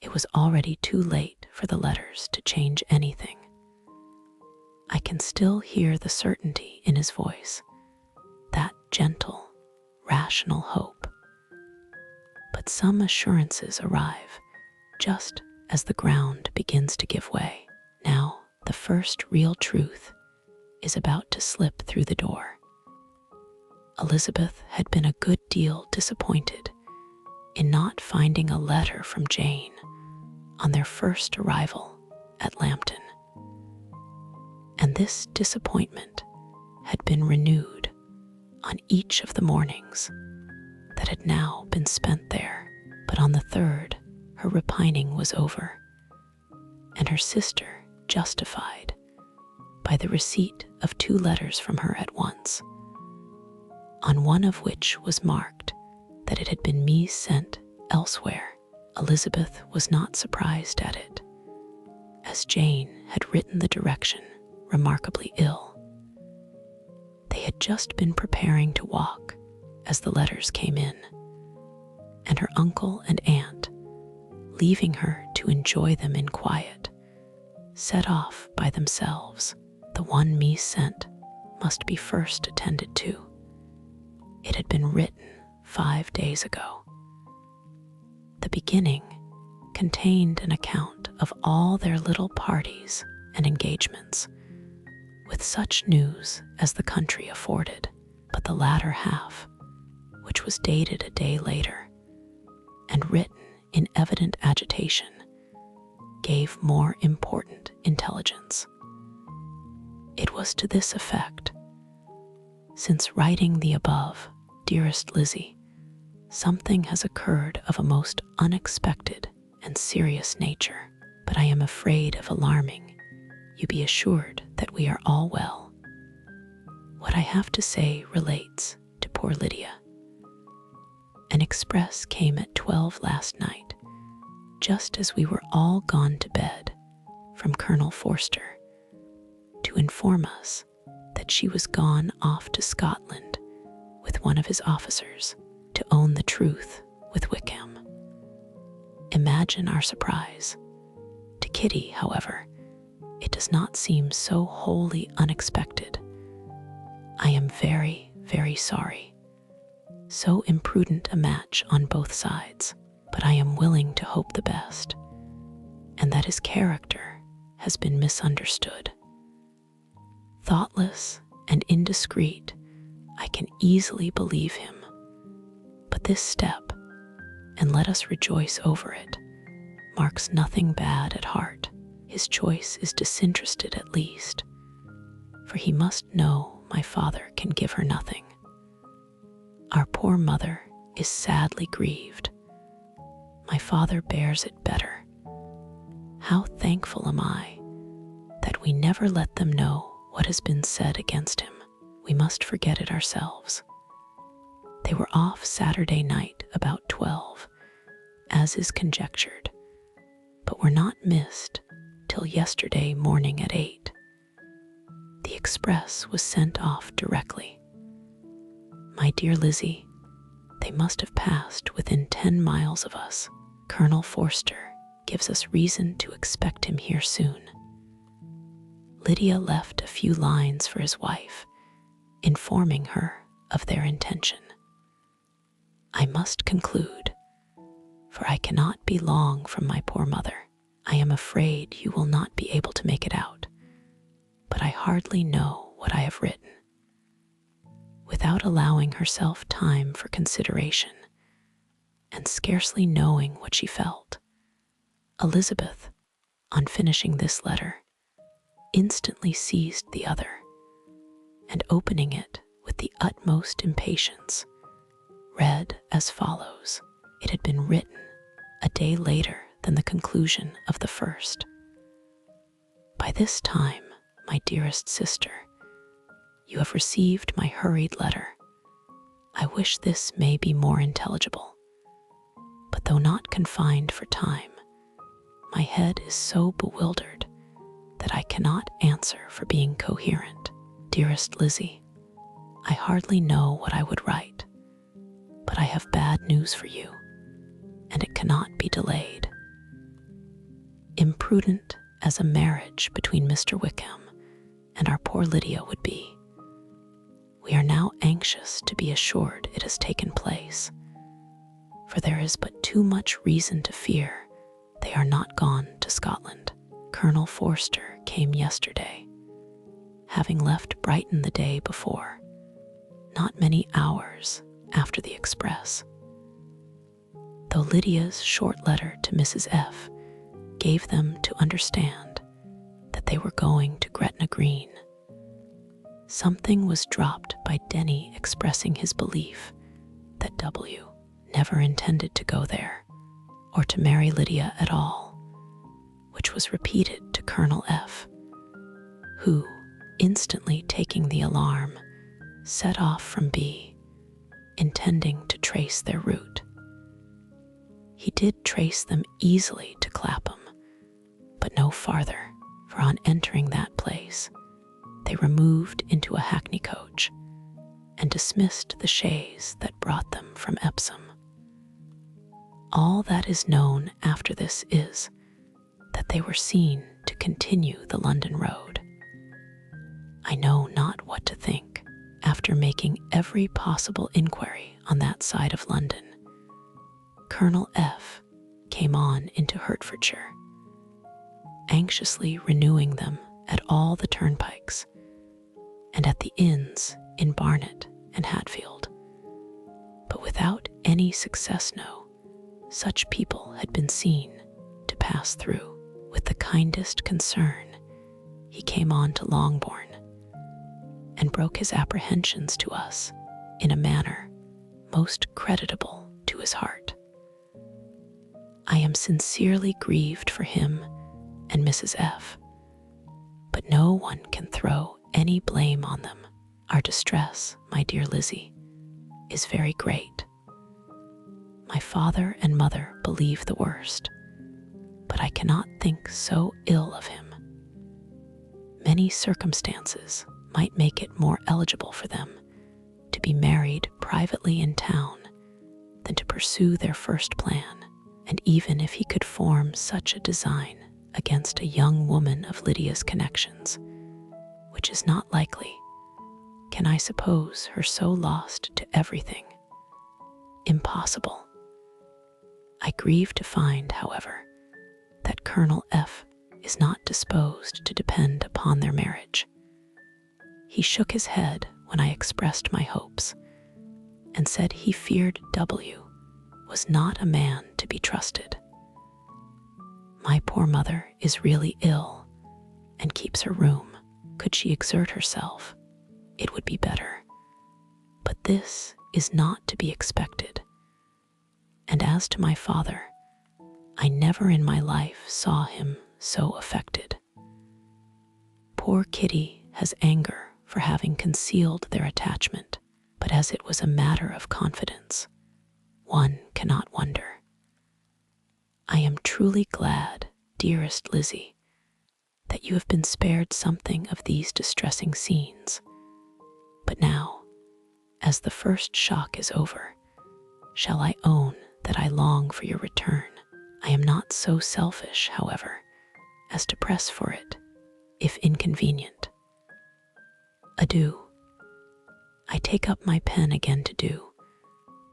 It was already too late for the letters to change anything. I can still hear the certainty in his voice, that gentle, rational hope. But some assurances arrive just as the ground begins to give way. Now, the first real truth is about to slip through the door. Elizabeth had been a good deal disappointed in not finding a letter from Jane on their first arrival at Lambton. And this disappointment had been renewed on each of the mornings that had now been spent there. But on the third, her repining was over, and her sister justified by the receipt of 2 letters from her at once, on one of which was marked that it had been sent elsewhere. Elizabeth was not surprised at it, as Jane had written the direction remarkably ill. They had just been preparing to walk as the letters came in, and her uncle and aunt, leaving her to enjoy them in quiet, set off by themselves. The one sent must be first attended to. It had been written 5 days ago. The beginning contained an account of all their little parties and engagements, with such news as the country afforded. But the latter half, which was dated a day later and written in evident agitation, gave more important intelligence. It was to this effect: "Since writing the above, dearest Lizzie, something has occurred of a most unexpected and serious nature, but I am afraid of alarming you. Be assured that we are all well. What I have to say relates to poor Lydia. An express came at 12 last night, just as we were all gone to bed, from Colonel Forster, to inform us that she was gone off to Scotland with one of his officers to own the truth with Wickham. Imagine our surprise. To Kitty, however, it does not seem so wholly unexpected. I am very, very sorry. So imprudent a match on both sides, but I am willing to hope the best, and that his character has been misunderstood. Thoughtless and indiscreet, I can easily believe him. But this step, and let us rejoice over it, marks nothing bad at heart. His choice is disinterested at least, for he must know my father can give her nothing. Our poor mother is sadly grieved. My father bears it better. How thankful am I that we never let them know what has been said against him. We must forget it ourselves. They were off Saturday night about 12, as is conjectured, but were not missed till yesterday morning at 8. The express was sent off directly. My dear Lizzie, they must have passed within 10 miles of us. Colonel Forster gives us reason to expect him here soon. Lydia left a few lines for his wife, informing her of their intention. I must conclude, for I cannot be long from my poor mother. I am afraid you will not be able to make it out, but I hardly know what I have written. Without allowing herself time for consideration, and scarcely knowing what she felt, Elizabeth, on finishing this letter, instantly seized the other, and opening it with the utmost impatience, read as follows. It had been written a day later than the conclusion of the first. By this time, my dearest sister, you have received my hurried letter. I wish this may be more intelligible, but though not confined for time, my head is so bewildered that I cannot answer for being coherent. Dearest Lizzie, I hardly know what I would write, but I have bad news for you, and it cannot be delayed. imprudent as a marriage between Mr. Wickham and our poor Lydia would be. We are now anxious to be assured it has taken place, for there is but too much reason to fear they are not gone to Scotland. Colonel Forster came yesterday, having left Brighton the day before, not many hours after the express. Though Lydia's short letter to Mrs. F. gave them to understand that they were going to Gretna Green, something was dropped by Denny expressing his belief that W. never intended to go there or to marry Lydia at all, which was repeated to Colonel F., who, instantly taking the alarm, set off from B, intending to trace their route. He did trace them easily to Clapham, but no farther, for on entering that place, they removed into a hackney coach and dismissed the chaise that brought them from Epsom. All that is known after this is that they were seen to continue the London road. I know not what to think after making every possible inquiry on that side of London. Colonel F. came on into Hertfordshire, anxiously renewing them at all the turnpikes and at the inns in Barnet and Hatfield, but without any success. No, such people had been seen to pass through. With the kindest concern, he came on to Longbourn and broke his apprehensions to us in a manner most creditable to his heart. I am sincerely grieved for him and Mrs. F., but no one can throw any blame on them. Our distress, my dear Lizzie, is very great. My father and mother believe the worst, but I cannot think so ill of him. Many circumstances might make it more eligible for them to be married privately in town than to pursue their first plan, and even if he could form such a design against a young woman of Lydia's connections, which is not likely, can I suppose her so lost to everything? Impossible. I grieve to find, however, that Colonel F. is not disposed to depend upon their marriage. He shook his head when I expressed my hopes, and said he feared W. was not a man to be trusted. My poor mother is really ill, and keeps her room. Could she exert herself, it would be better. But this is not to be expected. And as to my father, I never in my life saw him so affected. Poor Kitty has anger for having concealed their attachment, but as it was a matter of confidence, one cannot wonder. I am truly glad, dearest Lizzie, that you have been spared something of these distressing scenes. But now, as the first shock is over, shall I own that I long for your return? I am not so selfish, however, as to press for it, if inconvenient. Adieu. I take up my pen again to do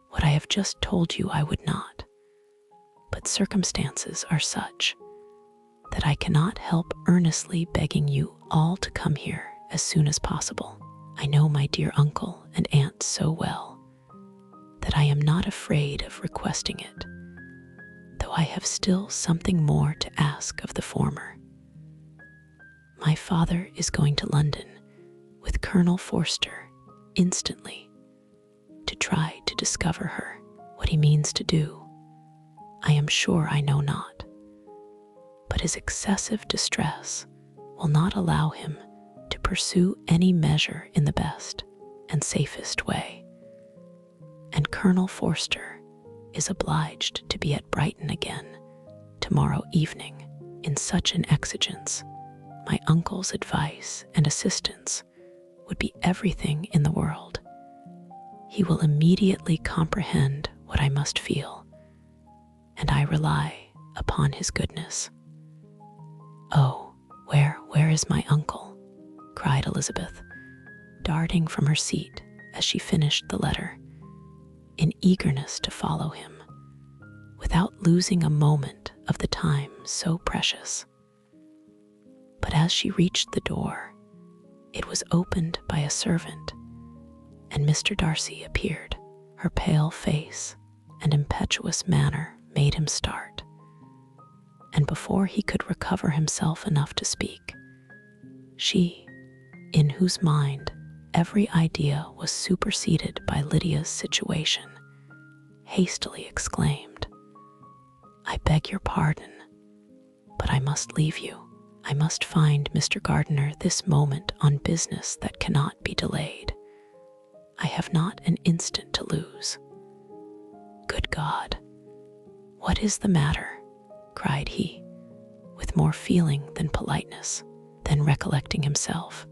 what I have just told you I would not, but circumstances are such that I cannot help earnestly begging you all to come here as soon as possible. I know my dear uncle and aunt so well that I am not afraid of requesting it, though I have still something more to ask of the former. My father is going to London with Colonel Forster instantly to try to discover her. What he means to do, I am sure I know not, but his excessive distress will not allow him to pursue any measure in the best and safest way, and Colonel Forster is obliged to be at Brighton again tomorrow evening. In such an exigence, my uncle's advice and assistance would be everything in the world. He will immediately comprehend what I must feel, and I rely upon his goodness. "Oh, where is my uncle?" cried Elizabeth, darting from her seat as she finished the letter, in eagerness to follow him, without losing a moment of the time so precious. But as she reached the door, it was opened by a servant, and Mr. Darcy appeared. Her pale face and impetuous manner made him start, and before he could recover himself enough to speak, she, in whose mind every idea was superseded by Lydia's situation, hastily exclaimed, "I beg your pardon, but I must leave you. I must find Mr. Gardiner this moment on business that cannot be delayed. I have not an instant to lose." "Good God, what is the matter?" cried he, with more feeling than politeness. Then recollecting himself,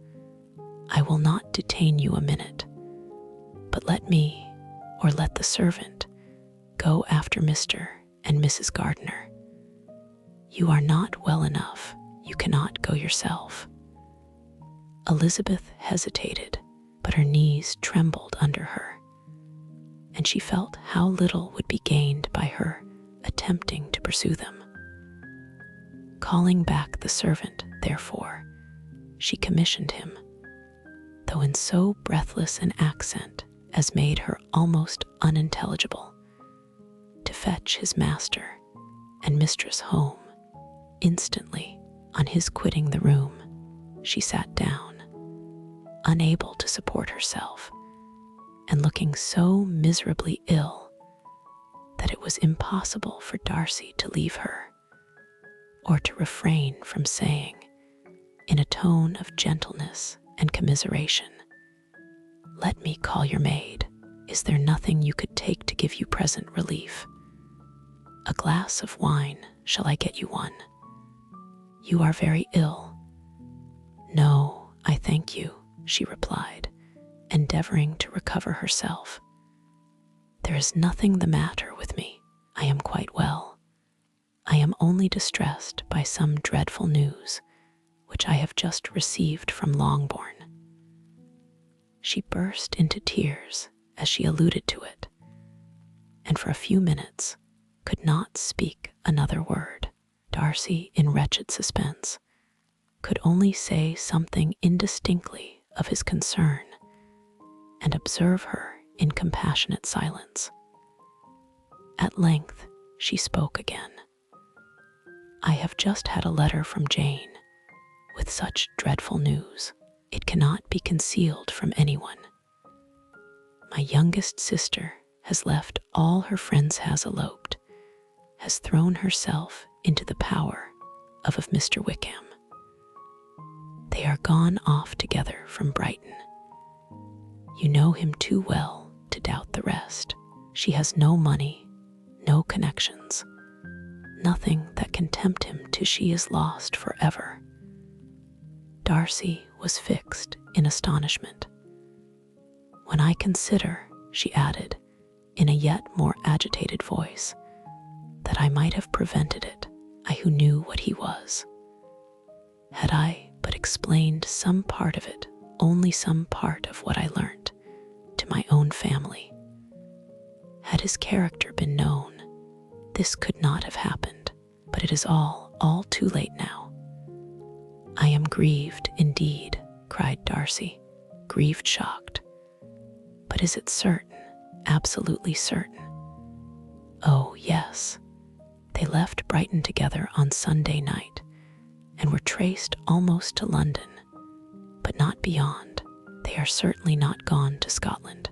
"I will not detain you a minute, but let me, or let the servant, go after Mr. and Mrs. Gardiner. You are not well enough, you cannot go yourself." Elizabeth hesitated, but her knees trembled under her, and she felt how little would be gained by her attempting to pursue them. Calling back the servant, therefore, she commissioned him, though in so breathless an accent as made her almost unintelligible, to fetch his master and mistress home. Instantly, on his quitting the room, she sat down, unable to support herself, and looking so miserably ill that it was impossible for Darcy to leave her, or to refrain from saying, in a tone of gentleness and commiseration, "Let me call your maid. Is there nothing you could take to give you present relief? A glass of wine, shall I get you one? You are very ill." "No, I thank you," she replied, endeavoring to recover herself. "There is nothing the matter with me. I am quite well. I am only distressed by some dreadful news which I have just received from Longbourn." She burst into tears as she alluded to it, and for a few minutes could not speak another word. Darcy, in wretched suspense, could only say something indistinctly of his concern and observe her in compassionate silence. At length she spoke again. "I have just had a letter from Jane with such dreadful news. It cannot be concealed from anyone. My youngest sister has left all her friends, has eloped, has thrown herself into the power of Mr. Wickham. They are gone off together from Brighton. You know him too well to doubt the rest. She has no money, no connections, nothing that can tempt him till she is lost forever." Darcy was fixed in astonishment. "When I consider," she added, in a yet more agitated voice, "that I might have prevented it, I who knew what he was. Had I but explained some part of it, only some part of what I learnt, to my own family. Had his character been known, this could not have happened, but it is all too late now." "I am grieved indeed," cried Darcy, grieved, shocked. "But is it certain, absolutely certain?" "Oh, yes. They left Brighton together on Sunday night, and were traced almost to London, but not beyond. They are certainly not gone to Scotland."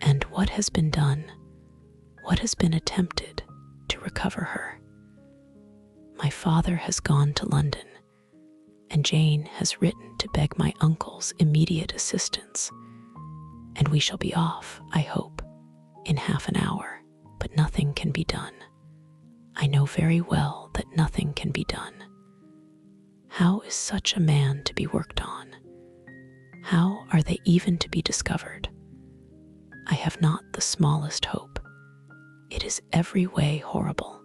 "And what has been done, what has been attempted to recover her?" "My father has gone to London, and Jane has written to beg my uncle's immediate assistance, and we shall be off, I hope, in half an hour, but nothing can be done. I know very well that nothing can be done. How is such a man to be worked on? How are they even to be discovered? I have not the smallest hope. It is every way horrible."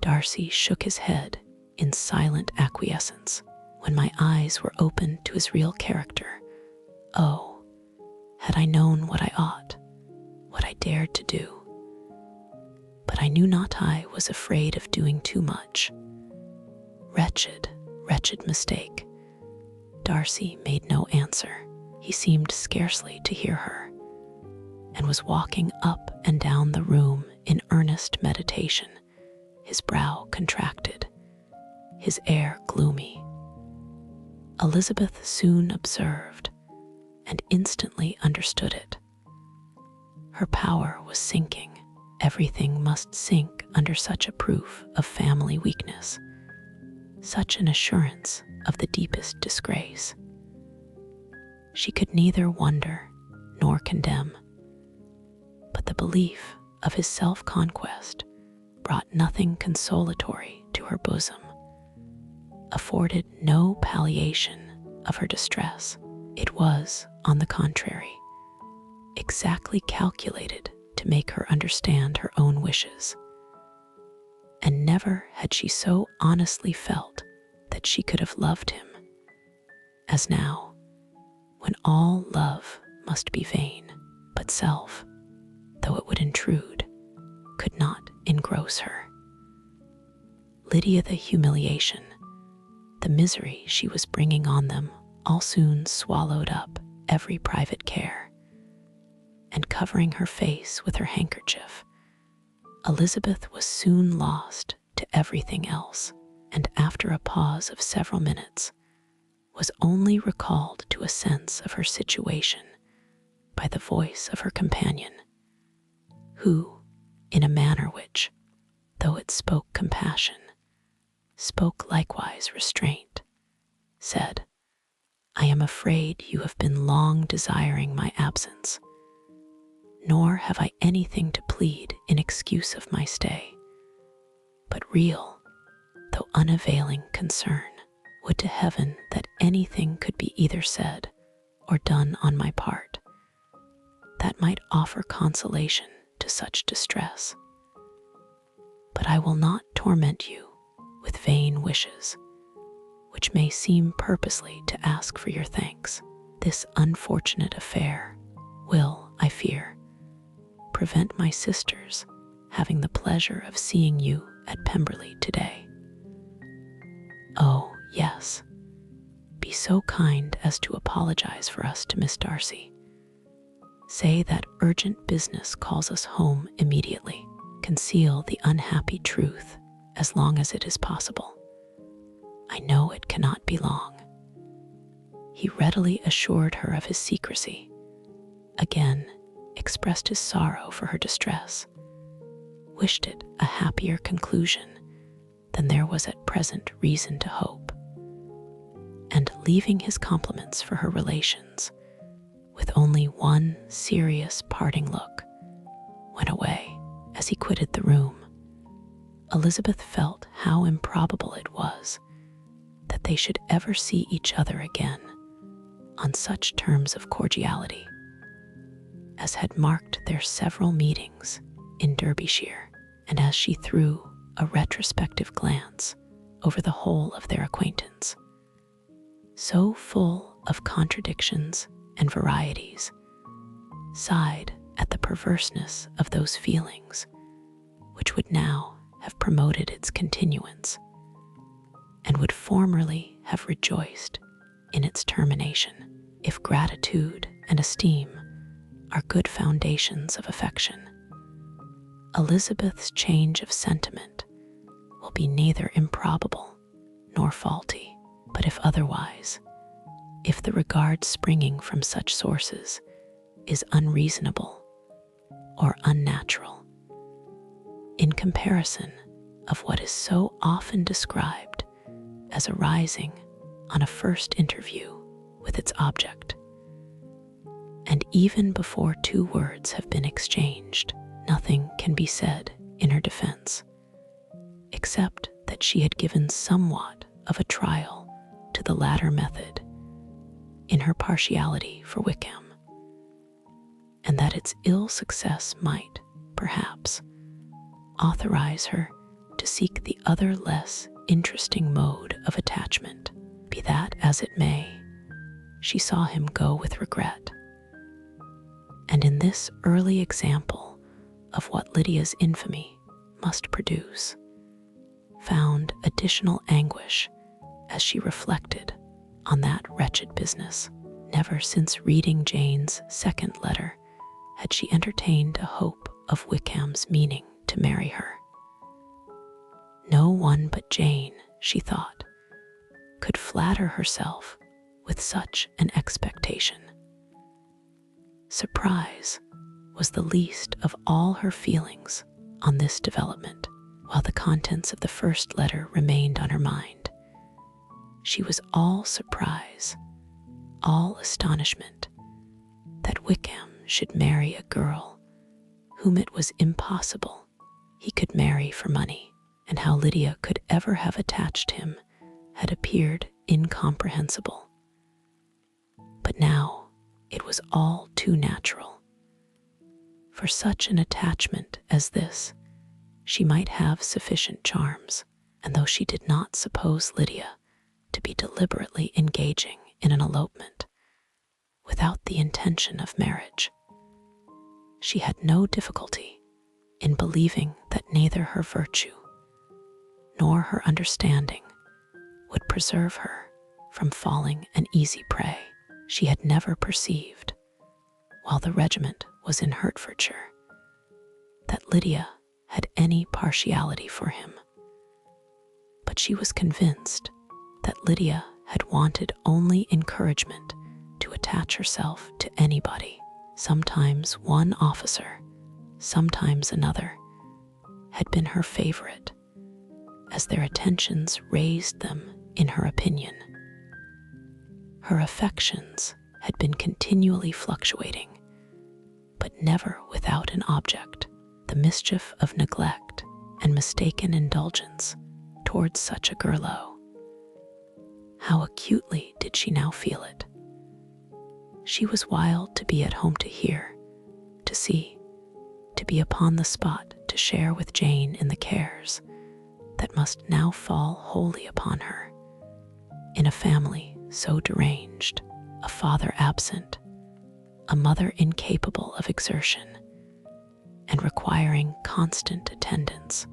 Darcy shook his head in silent acquiescence when my eyes were opened to his real character. Oh, had I known what I ought, what I dared to do. But I knew not I was afraid of doing too much. Wretched, wretched mistake. Darcy made no answer. He seemed scarcely to hear her, and was walking up and down the room in earnest meditation, his brow contracted, his air gloomy. Elizabeth soon observed, and instantly understood it. Her power was sinking. Everything must sink under such a proof of family weakness, such an assurance of the deepest disgrace. She could neither wonder nor condemn, but the belief of his self-conquest brought nothing consolatory to her bosom, afforded no palliation of her distress. It was, on the contrary, exactly calculated to make her understand her own wishes. And never had she so honestly felt that she could have loved him as now, when all love must be vain, but self, though it would intrude, could not engross her. Lydia, the humiliation, the misery she was bringing on them, all soon swallowed up every private care, and covering her face with her handkerchief, Elizabeth was soon lost to everything else, and after a pause of several minutes, was only recalled to a sense of her situation by the voice of her companion, who, in a manner which, though it spoke compassion, spoke likewise restraint, said, "I am afraid you have been long desiring my absence, nor have I anything to plead in excuse of my stay, but real, though unavailing concern. Would to heaven that anything could be either said or done on my part that might offer consolation to such distress. But I will not torment you with vain wishes, which may seem purposely to ask for your thanks. This unfortunate affair will, I fear, prevent my sisters having the pleasure of seeing you at Pemberley today. Oh, yes, be so kind as to apologize for us to Miss Darcy. Say that urgent business calls us home immediately. Conceal the unhappy truth as long as it is possible. I know it cannot be long." He readily assured her of his secrecy, again expressed his sorrow for her distress, wished it a happier conclusion than there was at present reason to hope, and leaving his compliments for her relations, with only one serious parting look, went away. As he quitted the room, Elizabeth felt how improbable it was that they should ever see each other again on such terms of cordiality as had marked their several meetings in Derbyshire, and as she threw a retrospective glance over the whole of their acquaintance, so full of contradictions and varieties, sighed at the perverseness of those feelings which would now have promoted its continuance, and would formerly have rejoiced in its termination. If gratitude and esteem are good foundations of affection, Elizabeth's change of sentiment will be neither improbable nor faulty. But if otherwise, if the regard springing from such sources is unreasonable or unnatural, in comparison of what is so often described as arising on a first interview with its object, and even before two words have been exchanged, nothing can be said in her defense, except that she had given somewhat of a trial to the latter method in her partiality for Wickham, and that its ill success might, perhaps, authorize her to seek the other less interesting mode of attachment. Be that as it may, she saw him go with regret. And in this early example of what Lydia's infamy must produce, found additional anguish as she reflected on that wretched business. Never since reading Jane's second letter had she entertained a hope of Wickham's meaning to marry her. No one but Jane, she thought, could flatter herself with such an expectation. Surprise was the least of all her feelings on this development, while the contents of the first letter remained on her mind. She was all surprise, all astonishment that Wickham should marry a girl whom it was impossible he could marry for money, and how Lydia could ever have attached him had appeared incomprehensible. But now it was all too natural. For such an attachment as this, she might have sufficient charms, and though she did not suppose Lydia to be deliberately engaging in an elopement without the intention of marriage, she had no difficulty in believing that neither her virtue nor her understanding would preserve her from falling an easy prey. She had never perceived, while the regiment was in Hertfordshire, that Lydia had any partiality for him. But she was convinced that Lydia had wanted only encouragement to attach herself to anybody. Sometimes one officer, sometimes another, had been her favorite, as their attentions raised them in her opinion. Her affections had been continually fluctuating, but never without an object, the mischief of neglect and mistaken indulgence towards such a girl. How acutely did she now feel it? She was wild to be at home to hear, to see, to be upon the spot to share with Jane in the cares that must now fall wholly upon her. In a family so deranged, a father absent, a mother incapable of exertion, and requiring constant attendance,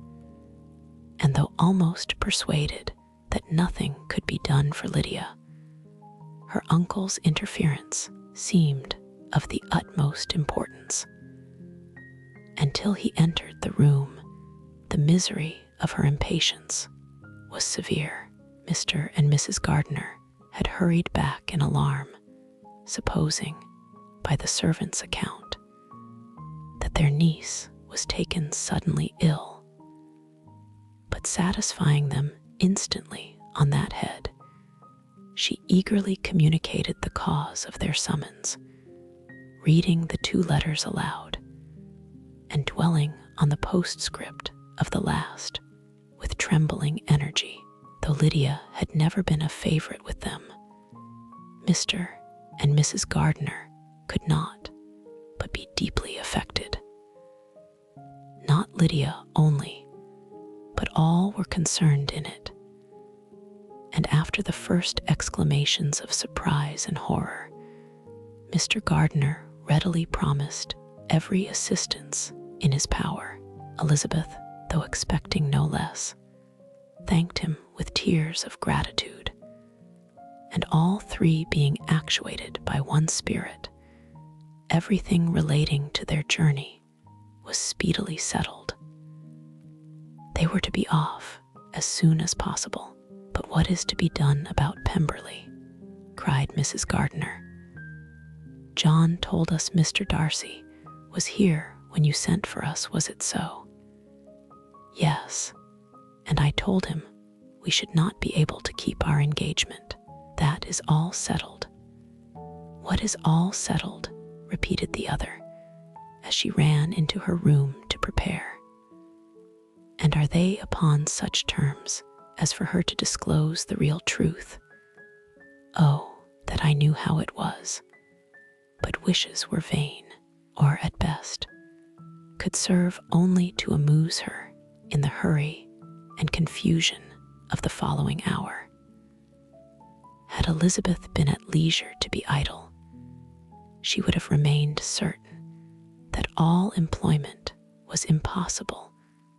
and though almost persuaded that nothing could be done for Lydia, her uncle's interference seemed of the utmost importance. Until he entered the room, the misery of her impatience was severe. Mr. and Mrs. Gardiner had hurried back in alarm, supposing, by the servant's account, that their niece was taken suddenly ill. But satisfying them instantly on that head, she eagerly communicated the cause of their summons, reading the 2 letters aloud, and dwelling on the postscript of the last with trembling energy. Though Lydia had never been a favorite with them, Mr. and Mrs. Gardiner could not but be deeply affected. Not Lydia only, but all were concerned in it, and after the first exclamations of surprise and horror, Mr. Gardiner readily promised every assistance in his power. Elizabeth, though expecting no less, thanked him with tears of gratitude, and all 3 being actuated by one spirit, everything relating to their journey was speedily settled. They were to be off as soon as possible. But what is to be done about Pemberley? Cried Mrs. Gardiner. John told us Mr. Darcy was here when you sent for us, was it so? Yes, and I told him we should not be able to keep our engagement. That is all settled. What is all settled? Repeated the other, as she ran into her room to prepare. And are they upon such terms as for her to disclose the real truth? Oh, that I knew how it was. But wishes were vain, or at best, could serve only to amuse her in the hurry and confusion of the following hour. Had Elizabeth been at leisure to be idle, she would have remained certain that all employment was impossible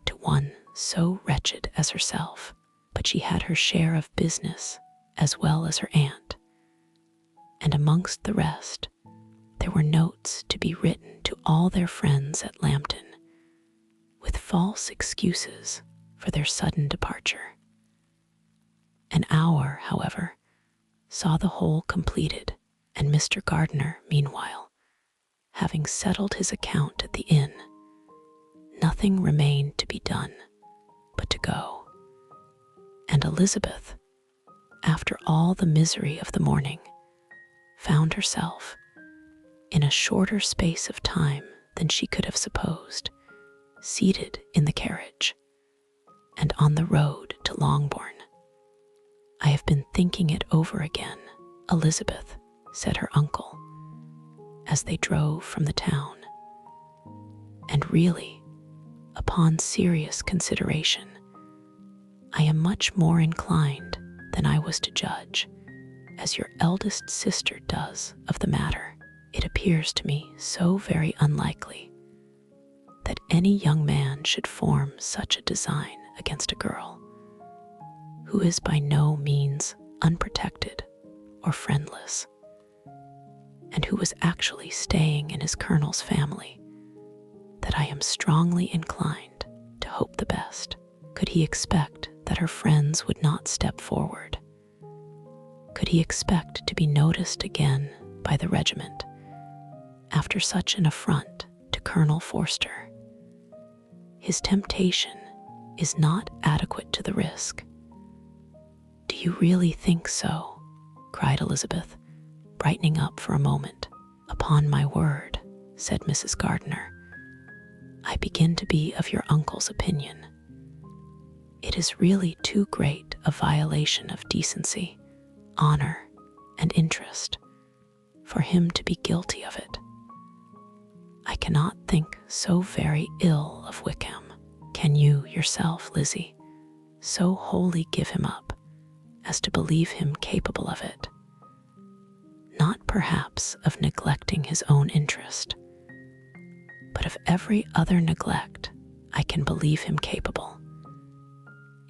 to one so wretched as herself. But she had her share of business as well as her aunt, and amongst the rest there were notes to be written to all their friends at Lambton, with false excuses for their sudden departure. An hour, however, saw the whole completed, and Mr. Gardiner, meanwhile, having settled his account at the inn, nothing remained to be done but to go. And Elizabeth, after all the misery of the morning, found herself, in a shorter space of time than she could have supposed, seated in the carriage and on the road to Longbourn. "I have been thinking it over again, Elizabeth," said her uncle, as they drove from the town. "And really, upon serious consideration, I am much more inclined than I was to judge, as your eldest sister does, of the matter. It appears to me so very unlikely that any young man should form such a design against a girl who is by no means unprotected or friendless, and who was actually staying in his colonel's family, that I am strongly inclined to hope the best. Could he expect that her friends would not step forward? Could he expect to be noticed again by the regiment after such an affront to Colonel Forster? His temptation is not adequate to the risk." "Do you really think so?" cried Elizabeth, brightening up for a moment. "Upon my word," said Mrs. Gardiner, "I begin to be of your uncle's opinion. It is really too great a violation of decency, honor, and interest for him to be guilty of it. I cannot think so very ill of Wickham. Can you yourself, Lizzie, so wholly give him up as to believe him capable of it? Not perhaps of neglecting his own interest, but of every other neglect I can believe him capable.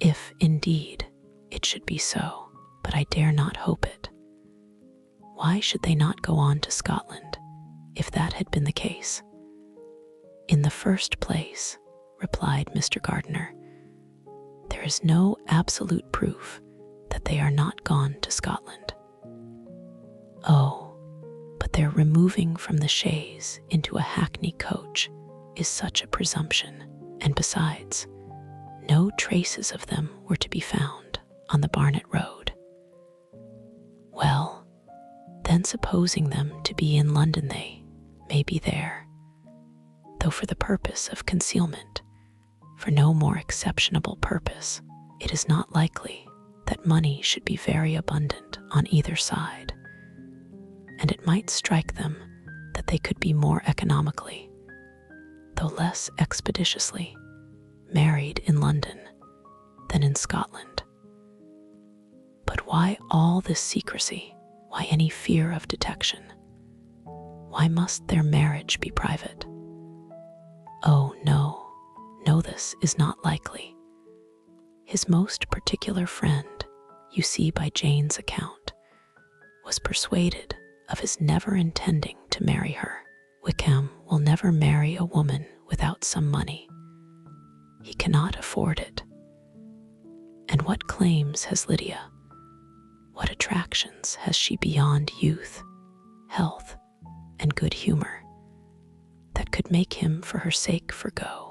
If, indeed, it should be so, but I dare not hope it. Why should they not go on to Scotland, if that had been the case?" "In the first place," replied Mr. Gardiner, "there is no absolute proof that they are not gone to Scotland." "Oh, but their removing from the chaise into a hackney coach is such a presumption, and besides, no traces of them were to be found on the Barnet road." "Well, then supposing them to be in London, they may be there, though for the purpose of concealment, for no more exceptionable purpose. It is not likely that money should be very abundant on either side, and it might strike them that they could be more economically, though less expeditiously, married in London than in Scotland. But why all this secrecy? Why any fear of detection? Why must their marriage be private? Oh, no, this is not likely. His most particular friend, you see by Jane's account, was persuaded of his never intending to marry her. Wickham will never marry a woman without some money. He cannot afford it. And what claims has Lydia? What attractions has she beyond youth, health, and good humor, that could make him for her sake forego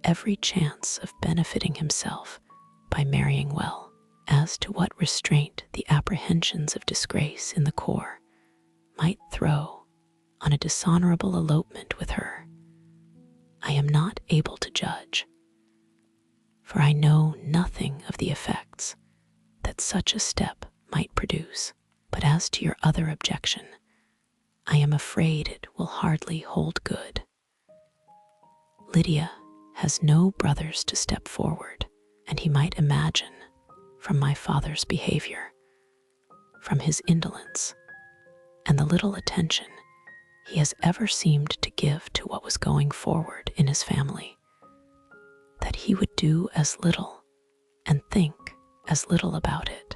every chance of benefiting himself by marrying well? As to what restraint the apprehensions of disgrace in the corps might throw on a dishonorable elopement with her, I am not able to judge, for I know nothing of the effects that such a step might produce. But as to your other objection, I am afraid it will hardly hold good. Lydia has no brothers to step forward, and he might imagine from my father's behavior, from his indolence, and the little attention he has ever seemed to give to what was going forward in his family, that he would do as little and think as little about it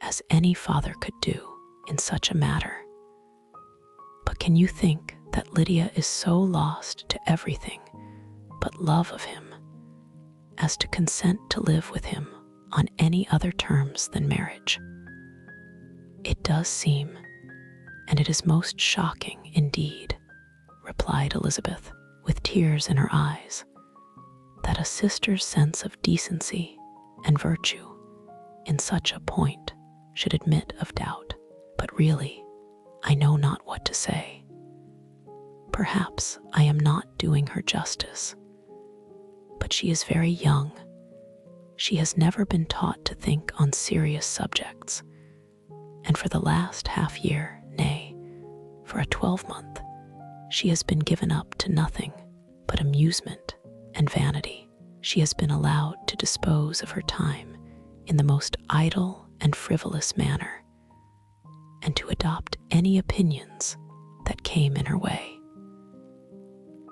as any father could do in such a matter. But can you think that Lydia is so lost to everything but love of him as to consent to live with him on any other terms than marriage? It does seem, and it is most shocking indeed, replied Elizabeth, with tears in her eyes, that a sister's sense of decency and virtue in such a point should admit of doubt. But really, I know not what to say. Perhaps I am not doing her justice, but she is very young. She has never been taught to think on serious subjects, and for the last half year, nay, for a 12-month, she has been given up to nothing but amusement and vanity. She has been allowed to dispose of her time in the most idle and frivolous manner, and to adopt any opinions that came in her way.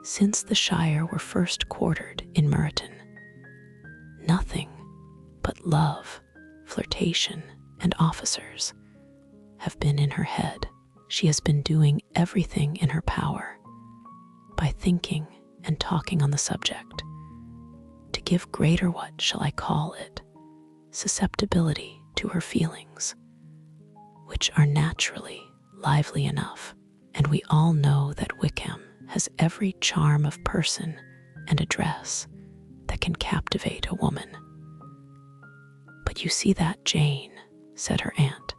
Since the Shire were first quartered in Meryton, nothing but love, flirtation, and officers have been in her head. She has been doing everything in her power, by thinking and talking on the subject, to give greater, what shall I call it, susceptibility to her feelings, which are naturally lively enough, and we all know that Wickham has every charm of person and address that can captivate a woman. But you see that Jane, said her aunt,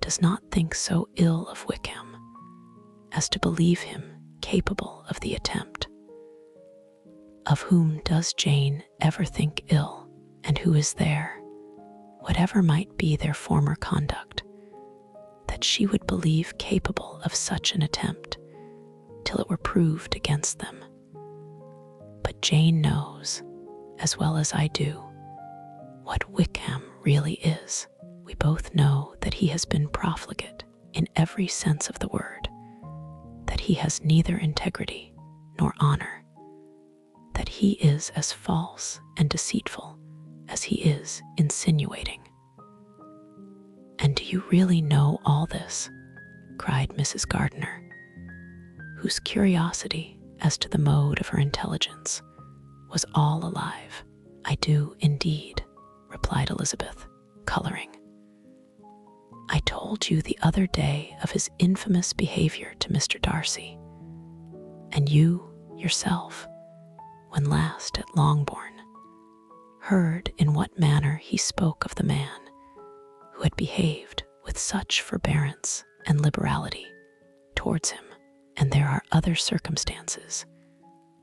does not think so ill of Wickham as to believe him capable of the attempt. Of whom does Jane ever think ill, and who is there, whatever might be their former conduct, that she would believe capable of such an attempt till it were proved against them? But Jane knows, as well as I do, what Wickham really is. We both know that he has been profligate in every sense of the word, that he has neither integrity nor honor, that he is as false and deceitful as he is insinuating. And do you really know all this? Cried Mrs. Gardiner, whose curiosity as to the mode of her intelligence was all alive. I do indeed, replied Elizabeth, coloring. I told you the other day of his infamous behavior to Mr. Darcy, and you yourself, when last at Longbourn, heard in what manner he spoke of the man who had behaved with such forbearance and liberality towards him. And there are other circumstances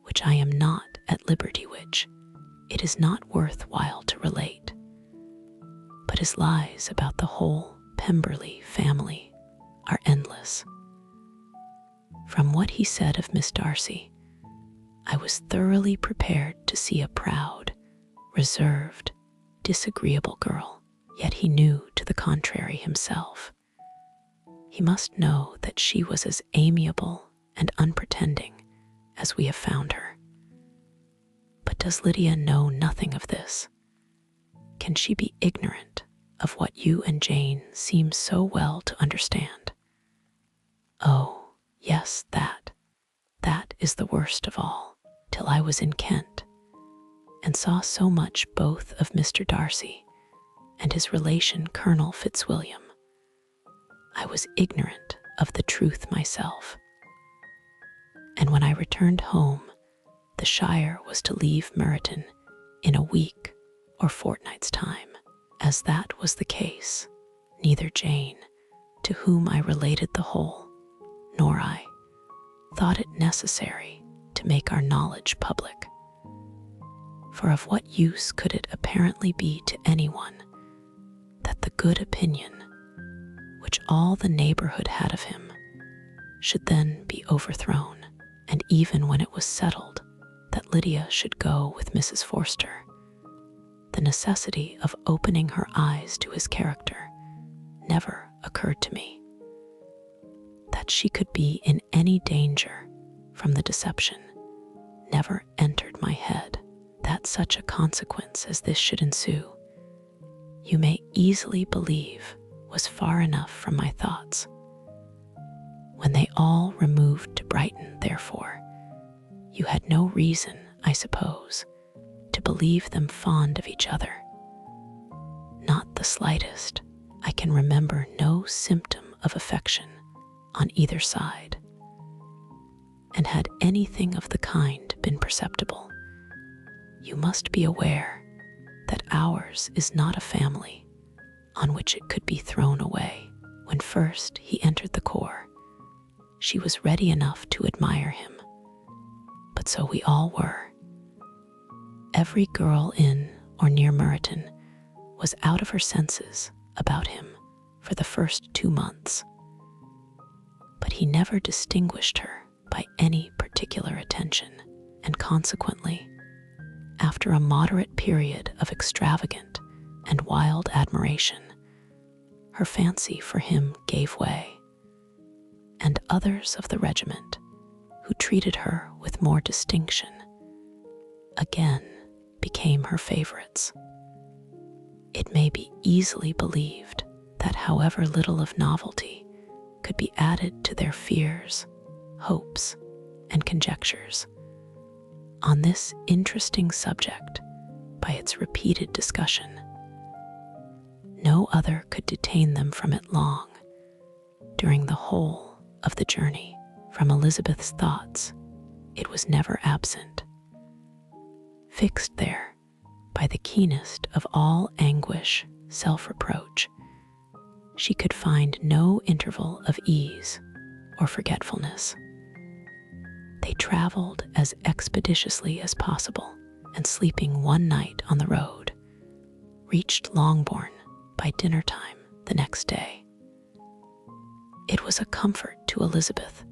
which I am not at liberty, which it is not worth while to relate, but his lies about the whole Pemberley family are endless. From what he said of Miss Darcy, I was thoroughly prepared to see a proud, reserved, disagreeable girl, yet he knew to the contrary himself. He must know that she was as amiable and unpretending as we have found her. But does Lydia know nothing of this? Can she be ignorant of what you and Jane seem so well to understand? Oh, yes, that is the worst of all. Till I was in Kent, and saw so much both of Mr. Darcy and his relation Colonel Fitzwilliam, I was ignorant of the truth myself. And when I returned home, the Shire was to leave Meryton in a week or fortnight's time. As that was the case, neither Jane, to whom I related the whole, nor I, thought it necessary to make our knowledge public. For of what use could it apparently be to anyone that the good opinion which all the neighborhood had of him should then be overthrown, and even when it was settled that Lydia should go with Mrs. Forster, the necessity of opening her eyes to his character never occurred to me. That she could be in any danger from the deception never entered my head. That such a consequence as this should ensue, you may easily believe, was far enough from my thoughts. When they all removed to Brighton, therefore, you had no reason, I suppose, to believe them fond of each other. Not the slightest. I can remember no symptom of affection on either side. And had anything of the kind been perceptible, you must be aware that ours is not a family on which it could be thrown away. When first he entered the corps, she was ready enough to admire him, but so we all were. Every girl in or near Meryton was out of her senses about him for the first 2 months, but he never distinguished her by any particular attention, and consequently, after a moderate period of extravagant and wild admiration, her fancy for him gave way, and others of the regiment, who treated her with more distinction, again became her favorites. It may be easily believed that however little of novelty could be added to their fears, hopes, and conjectures on this interesting subject by its repeated discussion, no other could detain them from it long. During the whole of the journey, from Elizabeth's thoughts, it was never absent. Fixed there by the keenest of all anguish, self-reproach, she could find no interval of ease or forgetfulness. They traveled as expeditiously as possible, and sleeping one night on the road, reached Longbourn by dinner time the next day. It was a comfort to Elizabeth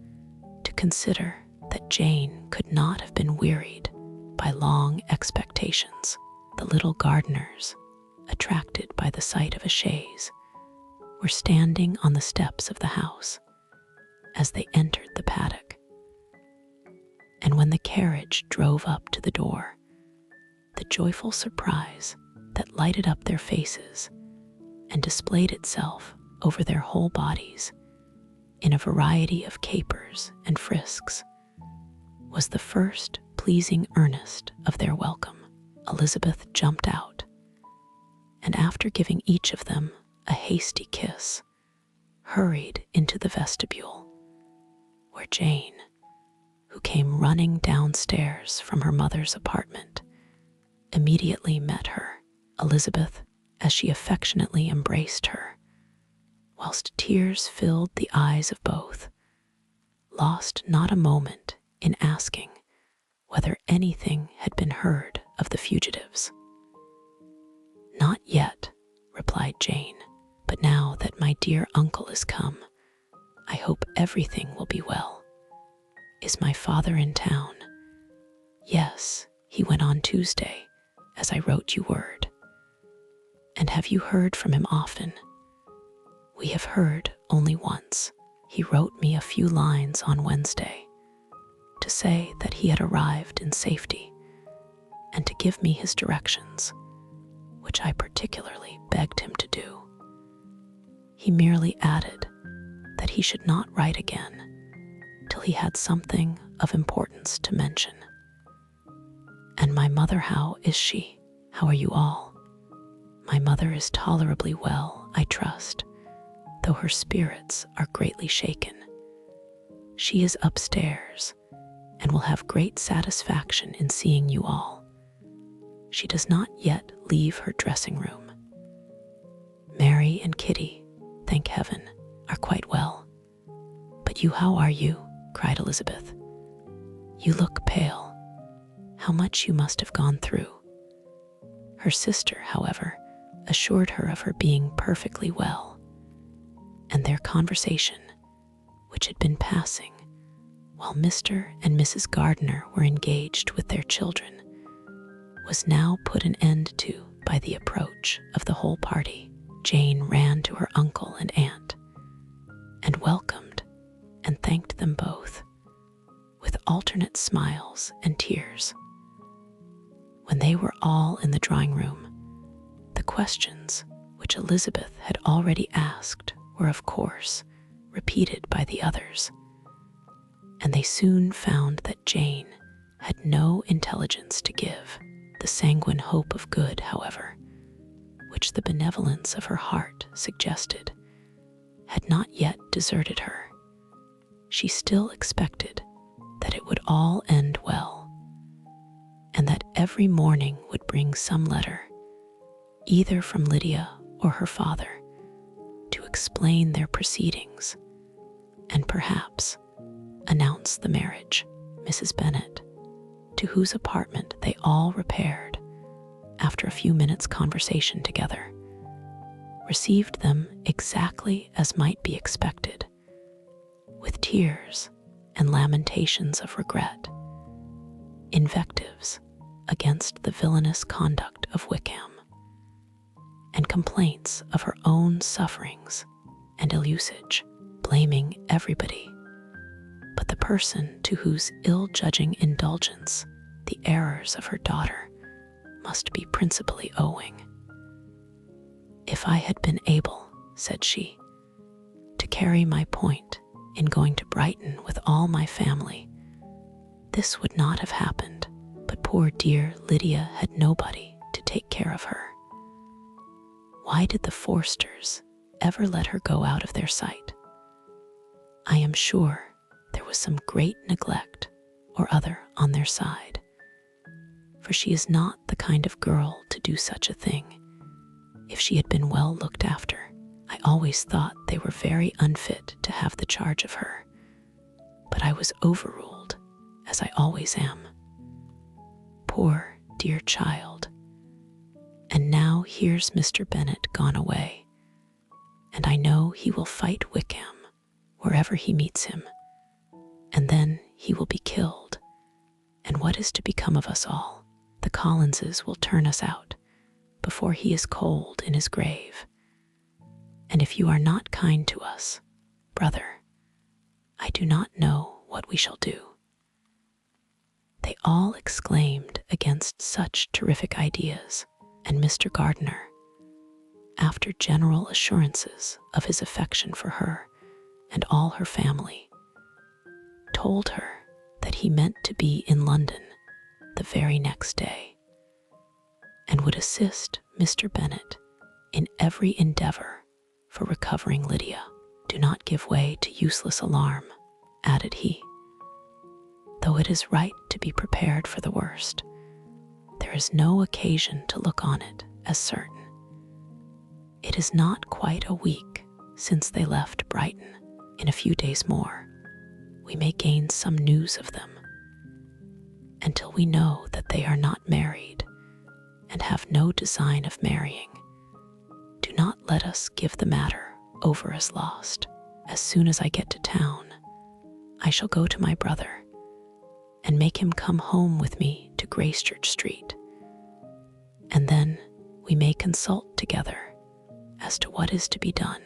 to consider that Jane could not have been wearied by long expectations. The little gardeners, attracted by the sight of a chaise, were standing on the steps of the house as they entered the paddock, and when the carriage drove up to the door, the joyful surprise that lighted up their faces and displayed itself over their whole bodies in a variety of capers and frisks was the first pleasing earnest of their welcome. Elizabeth jumped out, and after giving each of them a hasty kiss, hurried into the vestibule, where Jane, who came running downstairs from her mother's apartment, immediately met her. Elizabeth, as she affectionately embraced her, whilst tears filled the eyes of both, lost not a moment in asking whether anything had been heard of the fugitives. "Not yet," replied Jane, "but now that my dear uncle is come, I hope everything will be well. Is my father in town?" "Yes, he went on Tuesday, as I wrote you word." "And have you heard from him often?" "We have heard only once. He wrote me a few lines on Wednesday to say that he had arrived in safety and to give me his directions, which I particularly begged him to do. He merely added that he should not write again till he had something of importance to mention." "And my mother, how is she? How are you all?" "My mother is tolerably well, I trust, though her spirits are greatly shaken. She is upstairs, and will have great satisfaction in seeing you all. She does not yet leave her dressing room. Mary and Kitty, thank heaven, are quite well. But you, how are you?" cried Elizabeth. "You look pale. How much you must have gone through." Her sister, however, assured her of her being perfectly well, and their conversation, which had been passing while Mr. and Mrs. Gardiner were engaged with their children, was now put an end to by the approach of the whole party, Jane ran to her uncle and aunt and welcomed and thanked them both with alternate smiles and tears. When they were all in the drawing room, the questions which Elizabeth had already asked were, of course, repeated by the others, and they soon found that Jane had no intelligence to give. The sanguine hope of good, however, which the benevolence of her heart suggested, had not yet deserted her. She still expected that it would all end well, and that every morning would bring some letter, either from Lydia or her father, to explain their proceedings and perhaps announce the marriage. Mrs. Bennet, to whose apartment they all repaired after a few minutes' conversation together, received them exactly as might be expected, with tears and lamentations of regret, invectives against the villainous conduct of Wickham, and complaints of her own sufferings and ill usage, blaming everybody but the person to whose ill-judging indulgence the errors of her daughter must be principally owing. "If I had been able," said she, "to carry my point in going to Brighton with all my family, this would not have happened, but poor dear Lydia had nobody to take care of her. Why did the Forsters ever let her go out of their sight? I am sure there was some great neglect or other on their side, for she is not the kind of girl to do such a thing. If she had been well looked after, I always thought they were very unfit to have the charge of her, but I was overruled, as I always am. Poor dear child. And now here's Mr. Bennet gone away, and I know he will fight Wickham wherever he meets him, and then he will be killed, and what is to become of us all? The Collinses will turn us out before he is cold in his grave, and if you are not kind to us, brother, I do not know what we shall do." They all exclaimed against such terrific ideas, and Mr. Gardiner, after general assurances of his affection for her and all her family, told her that he meant to be in London the very next day, and would assist Mr. Bennet in every endeavor for recovering Lydia. "Do not give way to useless alarm," added he. "Though it is right to be prepared for the worst, there is no occasion to look on it as certain. It is not quite a week since they left Brighton. In a few days more, we may gain some news of them. Until we know that they are not married and have no design of marrying, do not let us give the matter over as lost. As soon as I get to town, I shall go to my brother and make him come home with me to Gracechurch Street, and then we may consult together as to what is to be done."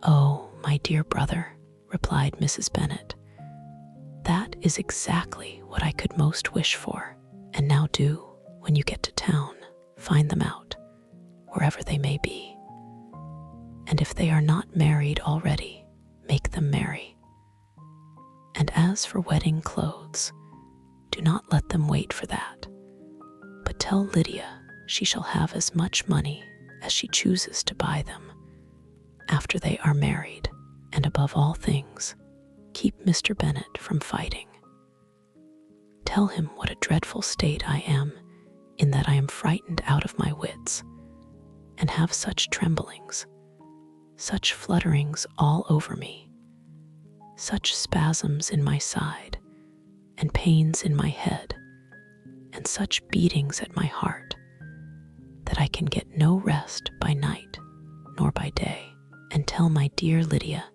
"Oh, my dear brother," replied Mrs. Bennet, "that is exactly what I could most wish for. And now do, when you get to town, find them out, wherever they may be. And if they are not married already, make them marry. And as for wedding clothes, do not let them wait for that, but tell Lydia she shall have as much money as she chooses to buy them after they are married, and above all things, keep Mr. Bennet from fighting. Tell him what a dreadful state I am in, that I am frightened out of my wits, and have such tremblings, such flutterings all over me, such spasms in my side, and pains in my head, and such beatings at my heart, that I can get no rest by night nor by day. And tell my dear Lydia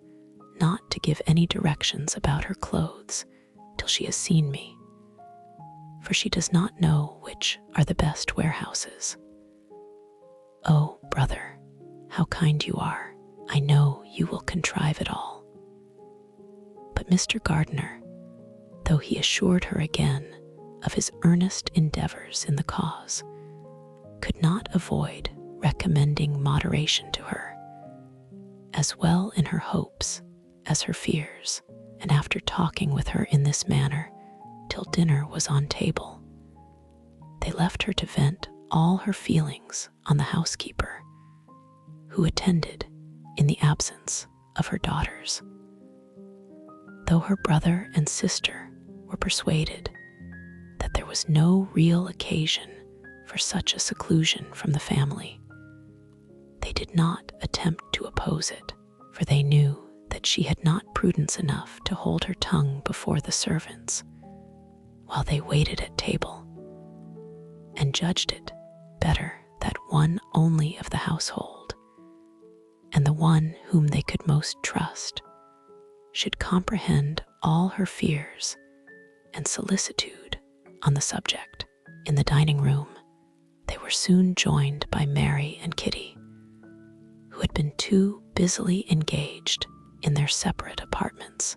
not to give any directions about her clothes till she has seen me, for she does not know which are the best warehouses. Oh, brother, how kind you are. I know you will contrive it all. But Mr. Gardiner, though he assured her again of his earnest endeavors in the cause, could not avoid recommending moderation to her, as well in her hopes as her fears, and after talking with her in this manner till dinner was on table, they left her to vent all her feelings on the housekeeper, who attended in the absence of her daughters. Though her brother and sister were persuaded that there was no real occasion for such a seclusion from the family, they did not attempt to oppose it, for they knew that she had not prudence enough to hold her tongue before the servants while they waited at table, and judged it better that one only of the household, and the one whom they could most trust, should comprehend all her fears and solicitude on the subject. In the dining room, they were soon joined by Mary and Kitty, who had been too busily engaged in their separate apartments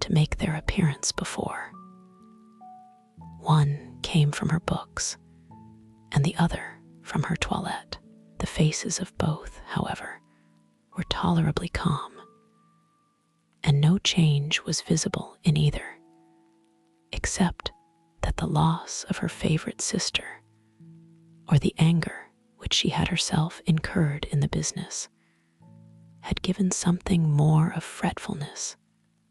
to make their appearance before. One came from her books, and the other from her toilette. The faces of both, however, were tolerably calm, and no change was visible in either, except that the loss of her favorite sister, or the anger which she had herself incurred in the business, had given something more of fretfulness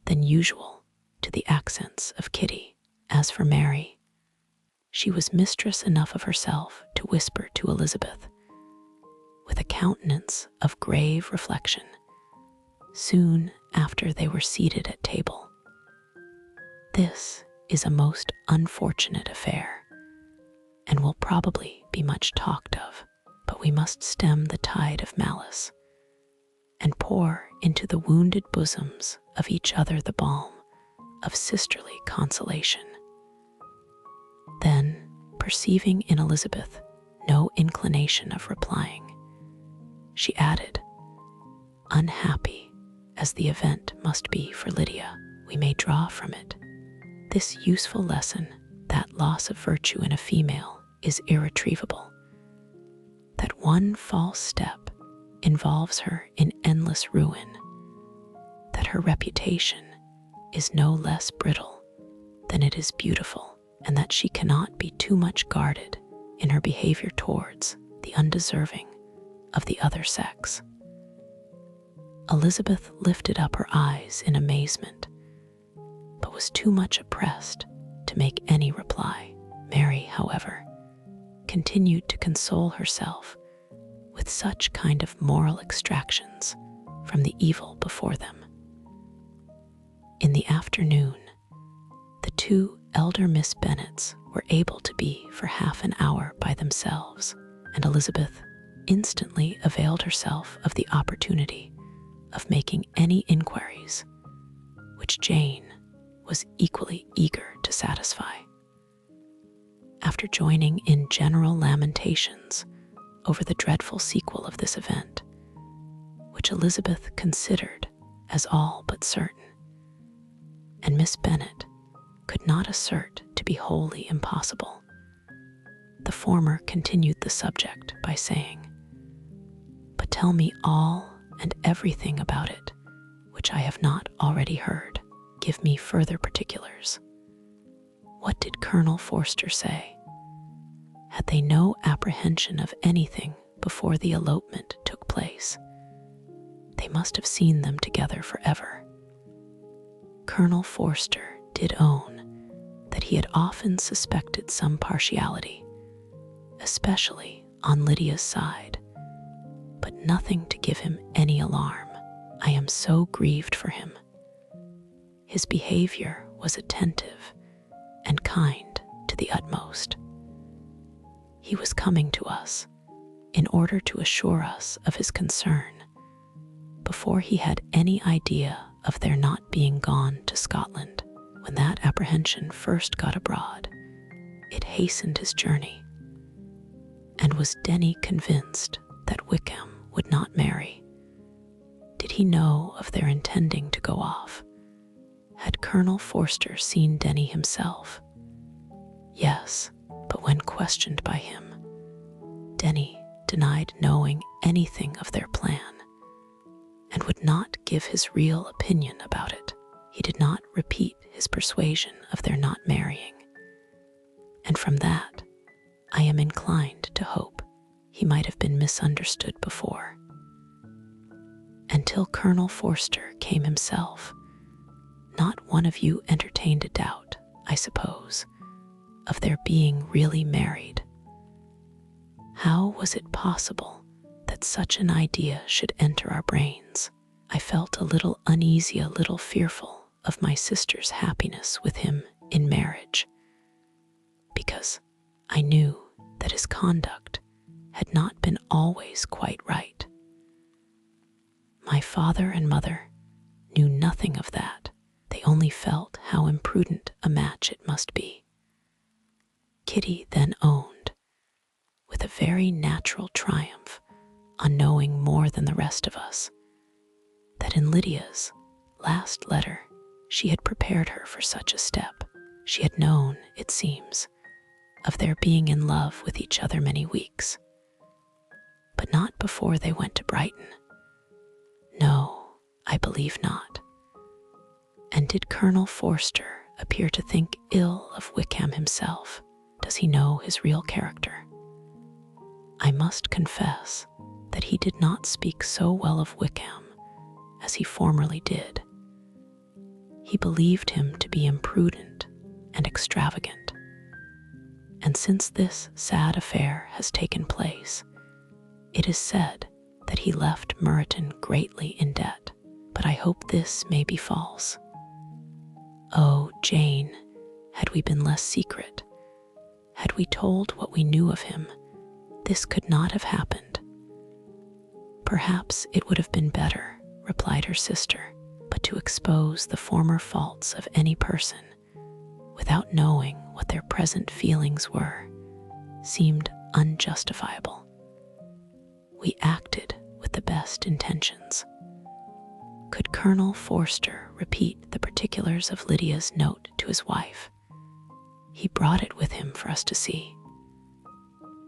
than usual to the accents of Kitty. As for Mary, she was mistress enough of herself to whisper to Elizabeth, with a countenance of grave reflection, soon after they were seated at table, "This is a most unfortunate affair, and will probably be much talked of, but we must stem the tide of malice, and pour into the wounded bosoms of each other the balm of sisterly consolation." Then, perceiving in Elizabeth no inclination of replying, she added, "Unhappy as the event must be for Lydia, we may draw from it this useful lesson that loss of virtue in a female is irretrievable, that one false step involves her in endless ruin, that her reputation is no less brittle than it is beautiful, and that she cannot be too much guarded in her behavior towards the undeserving of the other sex. Elizabeth lifted up her eyes in amazement, but was too much oppressed to make any reply. Mary, however, continued to console herself with such kind of moral extractions from the evil before them. In the afternoon, the two elder Miss Bennets were able to be for half an hour by themselves, and Elizabeth instantly availed herself of the opportunity of making any inquiries which Jane was equally eager to satisfy. After joining in general lamentations over the dreadful sequel of this event, which Elizabeth considered as all but certain, and Miss Bennet could not assert to be wholly impossible, the former continued the subject by saying, "But tell me all and everything about it which I have not already heard. Give me further particulars. What did Colonel Forster say? Had they no apprehension of anything before the elopement took place? They must have seen them together forever." Colonel Forster did own that he had often suspected some partiality, especially on Lydia's side, but nothing to give him any alarm. "I am so grieved for him. His behavior was attentive and kind to the utmost. He was coming to us in order to assure us of his concern before he had any idea of their not being gone to Scotland. When that apprehension first got abroad, it hastened his journey. And was Denny convinced that Wickham would not marry? Did he know of their intending to go off? Had Colonel Forster seen Denny himself? Yes, but when questioned by him, Denny denied knowing anything of their plan and would not give his real opinion about it. He did not repeat his persuasion of their not marrying. And from that, I am inclined to hope he might have been misunderstood before. Until Colonel Forster came himself, not one of you entertained a doubt, I suppose, of their being really married. How was it possible that such an idea should enter our brains? I felt a little uneasy, a little fearful of my sister's happiness with him in marriage, because I knew that his conduct had not been always quite right. My father and mother knew nothing of that. They only felt how imprudent a match it must be. Kitty then owned, with a very natural triumph, on knowing more than the rest of us, that in Lydia's last letter she had prepared her for such a step. She had known, it seems, of their being in love with each other many weeks, but not before they went to Brighton. No, I believe not. And did Colonel Forster appear to think ill of Wickham himself? Does he know his real character? I must confess that he did not speak so well of Wickham as he formerly did. He believed him to be imprudent and extravagant. And since this sad affair has taken place, it is said that he left Meryton greatly in debt, but I hope this may be false. Oh, Jane, had we been less secret, had we told what we knew of him, this could not have happened. Perhaps it would have been better, replied her sister, but to expose the former faults of any person without knowing what their present feelings were seemed unjustifiable. We acted with the best intentions. Could Colonel Forster repeat the particulars of Lydia's note to his wife? He brought it with him for us to see.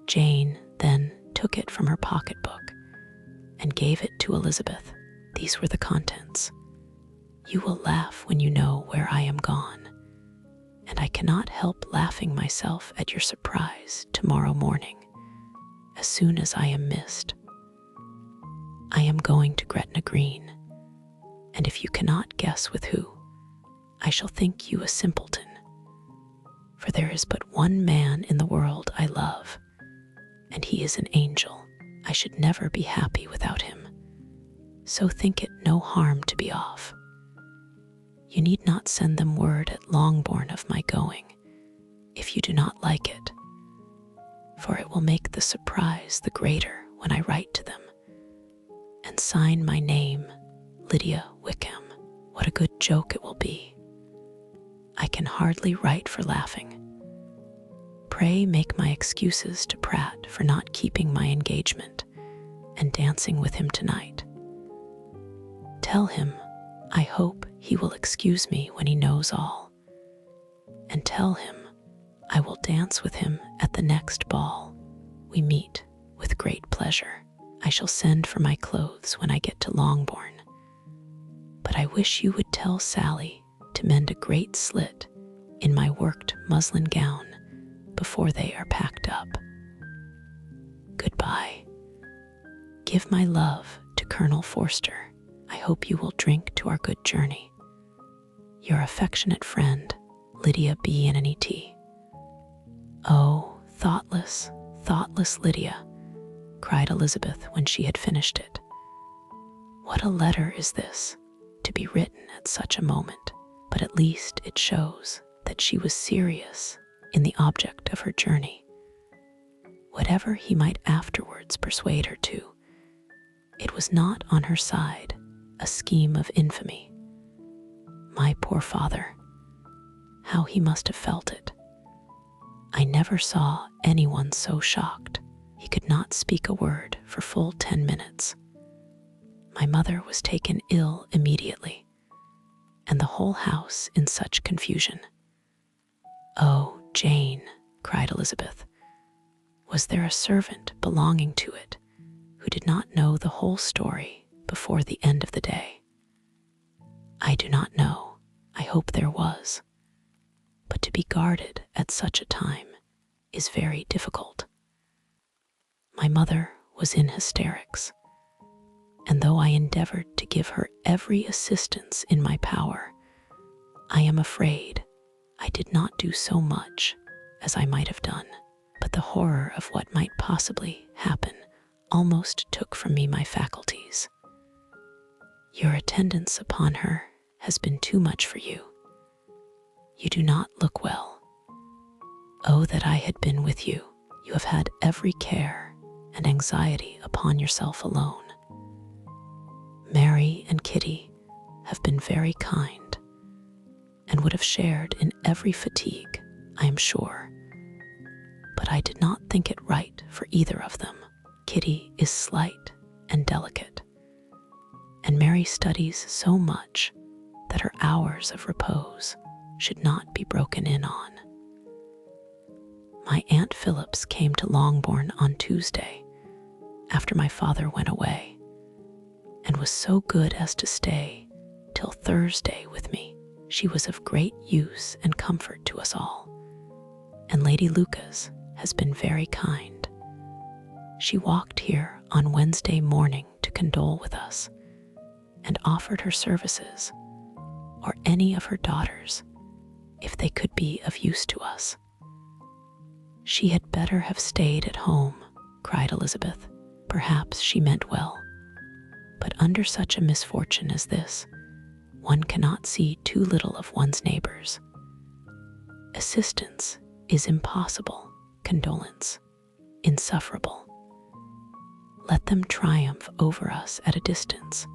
Jane then took it from her pocketbook and gave it to Elizabeth. These were the contents. You will laugh when you know where I am gone, and I cannot help laughing myself at your surprise tomorrow morning, as soon as I am missed. I am going to Gretna Green, and if you cannot guess with who, I shall think you a simpleton, for there is but one man in the world I love, and he is an angel. I should never be happy without him, so think it no harm to be off. You need not send them word at Longbourn of my going, if you do not like it, for it will make the surprise the greater when I write to them, and sign my name, Lydia Wickham. What a good joke it will be. I can hardly write for laughing. Pray make my excuses to Pratt for not keeping my engagement and dancing with him tonight. Tell him I hope he will excuse me when he knows all, and tell him I will dance with him at the next ball we meet with great pleasure. I shall send for my clothes when I get to Longbourn, but I wish you would tell Sally to mend a great slit in my worked muslin gown before they are packed up. Goodbye. Give my love to Colonel Forster. I hope you will drink to our good journey. Your affectionate friend, Lydia B. N.N.E.T. Oh, thoughtless, thoughtless Lydia, cried Elizabeth when she had finished it. What a letter is this, to be written at such a moment, but at least it shows that she was serious in the object of her journey. Whatever he might afterwards persuade her to, it was not on her side a scheme of infamy. My poor father, how he must have felt it. I never saw anyone so shocked. He could not speak a word for full 10 minutes. My mother was taken ill immediately, and the whole house in such confusion. "Oh, Jane," cried Elizabeth, "was there a servant belonging to it who did not know the whole story before the end of the day?" "I do not know. I hope there was. But to be guarded at such a time is very difficult." My mother was in hysterics, and though I endeavored to give her every assistance in my power, I am afraid I did not do so much as I might have done. But the horror of what might possibly happen almost took from me my faculties. "Your attendance upon her has been too much for you. You do not look well. Oh, that I had been with you. You have had every care and anxiety upon yourself alone. Mary and Kitty have been very kind and would have shared in every fatigue, I am sure. But I did not think it right for either of them. Kitty is slight and delicate, and Mary studies so much that her hours of repose should not be broken in on. My Aunt Phillips came to Longbourn on Tuesday, after my father went away, and was so good as to stay till Thursday with me. She was of great use and comfort to us all, and Lady Lucas has been very kind. She walked here on Wednesday morning to condole with us, and offered her services, or any of her daughters, if they could be of use to us. "She had better have stayed at home," cried Elizabeth. Perhaps she meant well, but under such a misfortune as this, one cannot see too little of one's neighbors. Assistance is impossible, condolence insufferable. Let them triumph over us at a distance,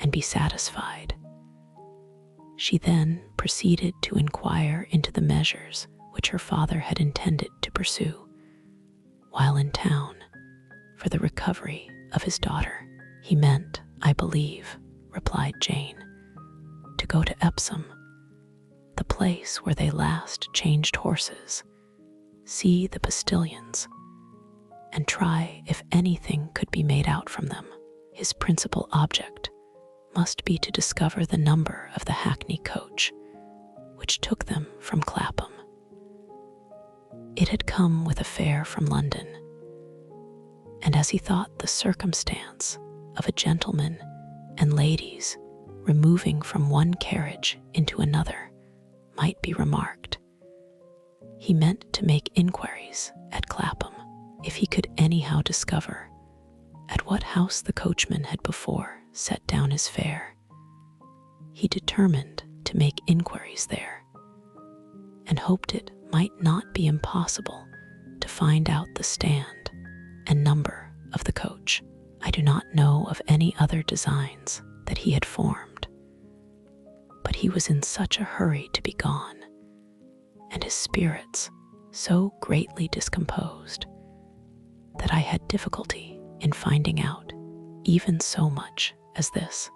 and be satisfied. She then proceeded to inquire into the measures which her father had intended to pursue while in town for the recovery of his daughter. "He meant, I believe," replied Jane, "to go to Epsom, the place where they last changed horses, see the postilions, and try if anything could be made out from them. His principal object must be to discover the number of the hackney coach which took them from Clapham. It had come with a fare from London, and as he thought the circumstance of a gentleman and ladies removing from one carriage into another might be remarked, he meant to make inquiries at Clapham, if he could anyhow discover at what house the coachman had before set down his fare. He determined to make inquiries there, and hoped it might not be impossible to find out the stand and number of the coach. I do not know of any other designs that he had formed, but he was in such a hurry to be gone, and his spirits so greatly discomposed, that I had difficulty in finding out even so much as this.